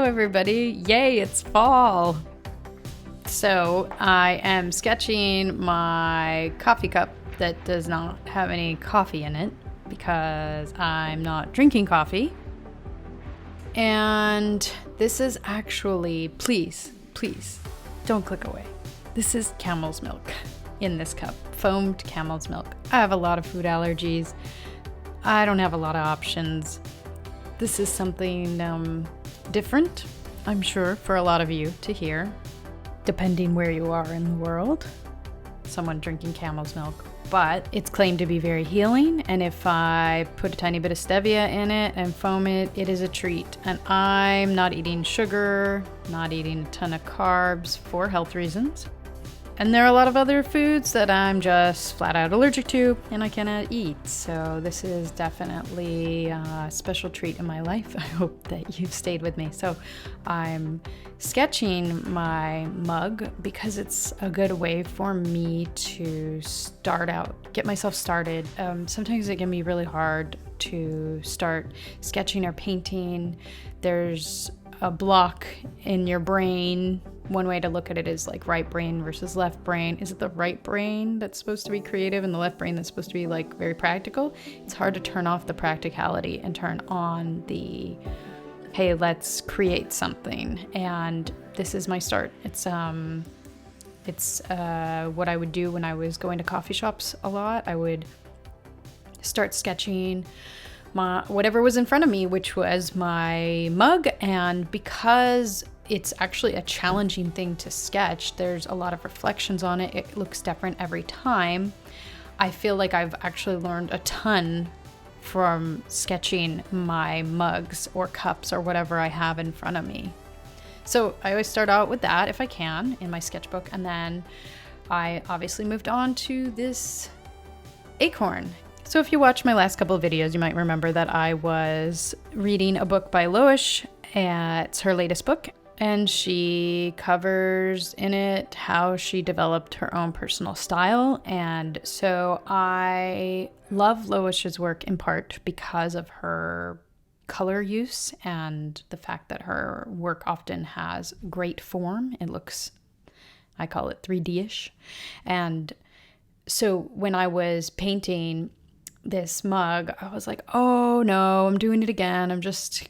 everybody. Yay, it's fall. So I am sketching my coffee cup that does not have any coffee in it because I'm not drinking coffee. And this is actually, please, don't click away. This is camel's milk in this cup, foamed camel's milk. I have a lot of food allergies. I don't have a lot of options. This is something different, I'm sure, for a lot of you to hear, depending where you are in the world. Someone drinking camel's milk. But it's claimed to be very healing, and if I put a tiny bit of stevia in it and foam it, it is a treat. And I'm not eating sugar, not eating a ton of carbs for health reasons. And there are a lot of other foods that I'm just flat out allergic to and I cannot eat. So this is definitely a special treat in my life. I hope that you've stayed with me. So I'm sketching my mug because it's a good way for me to get myself started. Sometimes it can be really hard to start sketching or painting. There's a block in your brain. One way to look at it is like right brain versus left brain. Is it the right brain that's supposed to be creative and the left brain that's supposed to be like very practical? It's hard to turn off the practicality and turn on the, hey, let's create something. And this is my start. It's what I would do when I was going to coffee shops a lot. I would start sketching whatever was in front of me, which was my mug. And because it's actually a challenging thing to sketch, there's a lot of reflections on it. It looks different every time. I feel like I've actually learned a ton from sketching my mugs or cups or whatever I have in front of me. So I always start out with that if I can in my sketchbook. And then I obviously moved on to this acorn. So if you watch my last couple of videos, you might remember that I was reading a book by Lois. It's her latest book, and she covers in it how she developed her own personal style. And so I love Lois's work in part because of her color use and the fact that her work often has great form. It looks, I call it 3D-ish. And so when I was painting this mug, I was like, oh no, I'm doing it again. I'm just,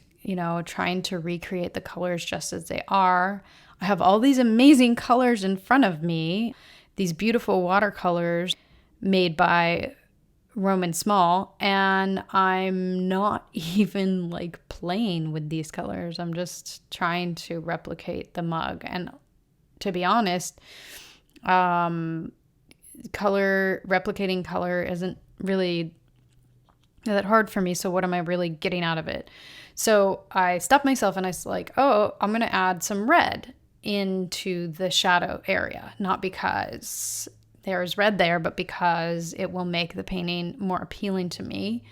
trying to recreate the colors just as they are. I have all these amazing colors in front of me, these beautiful watercolors made by Roman Szmal, and I'm not even like playing with these colors. I'm just trying to replicate the mug. And to be honest, replicating color isn't really that hard for me. So what am I really getting out of it? So I stopped myself and I was like, oh, I'm going to add some red into the shadow area. Not because there's red there, but because it will make the painting more appealing to me.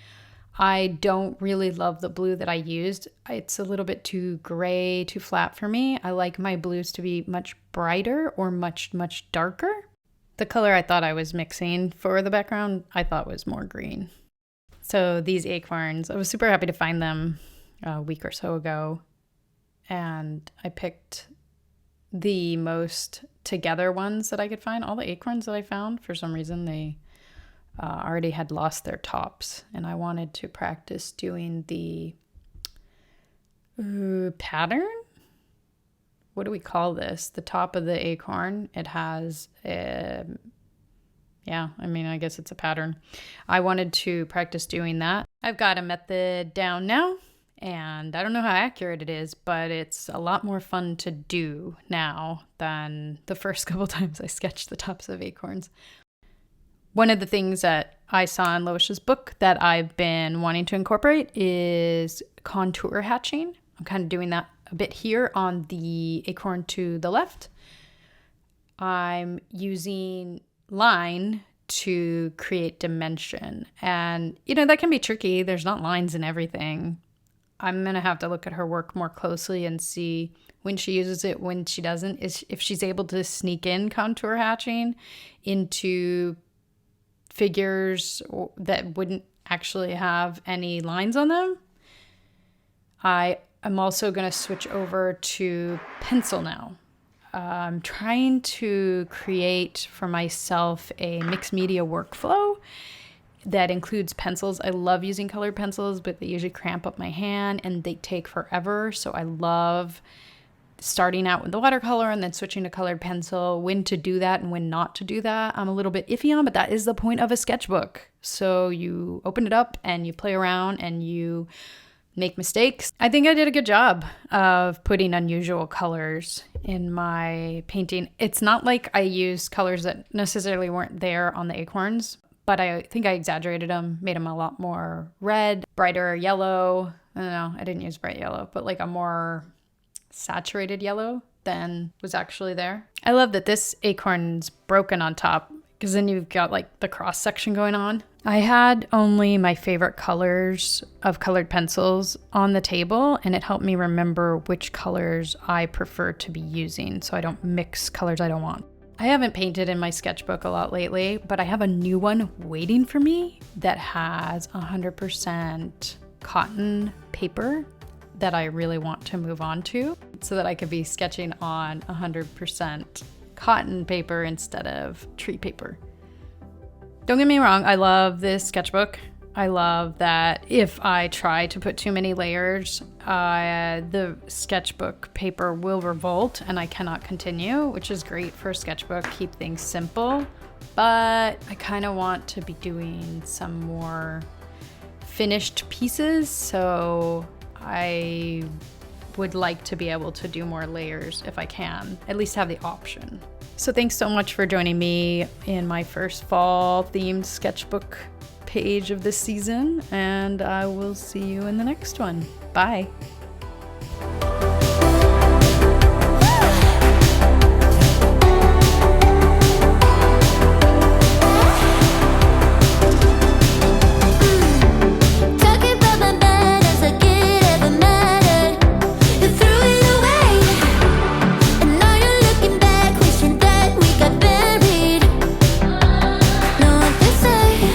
I don't really love the blue that I used. It's a little bit too gray, too flat for me. I like my blues to be much brighter or much, much darker. The color I thought I was mixing for the background, I thought was more green. So these acorns, I was super happy to find them a week or so ago. And I picked the most together ones that I could find. All the acorns that I found, for some reason, they already had lost their tops. And I wanted to practice doing the pattern. What do we call this? The top of the acorn. It has I guess it's a pattern. I wanted to practice doing that. I've got a method down now, and I don't know how accurate it is, but it's a lot more fun to do now than the first couple times I sketched the tops of acorns. One of the things that I saw in Lois's book that I've been wanting to incorporate is contour hatching. I'm kind of doing that a bit here on the acorn to the left. I'm using line to create dimension. And, that can be tricky. There's not lines in everything. I'm going to have to look at her work more closely and see when she uses it, when she doesn't, if she's able to sneak in contour hatching into figures that wouldn't actually have any lines on them. I I'm also going to switch over to pencil now. I'm trying to create for myself a mixed media workflow that includes pencils. I love using colored pencils, but they usually cramp up my hand and they take forever. So I love starting out with the watercolor and then switching to colored pencil, when to do that and when not to do that. I'm a little bit iffy on, but that is the point of a sketchbook. So you open it up and you play around and you make mistakes. I think I did a good job of putting unusual colors in my painting. It's not like I used colors that necessarily weren't there on the acorns, but I think I exaggerated them, made them a lot more red, brighter yellow. I don't know, I didn't use bright yellow, but like a more saturated yellow than was actually there. I love that this acorn's broken on top, because then you've got like the cross section going on. I had only my favorite colors of colored pencils on the table, and it helped me remember which colors I prefer to be using so I don't mix colors I don't want. I haven't painted in my sketchbook a lot lately, but I have a new one waiting for me that has 100% cotton paper that I really want to move on to so that I could be sketching on 100% cotton paper instead of tree paper. Don't get me wrong, I love this sketchbook. I love that if I try to put too many layers, the sketchbook paper will revolt and I cannot continue, which is great for a sketchbook, keep things simple. But I kind of want to be doing some more finished pieces, so I would like to be able to do more layers if I can, at least have the option. So thanks so much for joining me in my first fall themed sketchbook page of this season, and I will see you in the next one. Bye.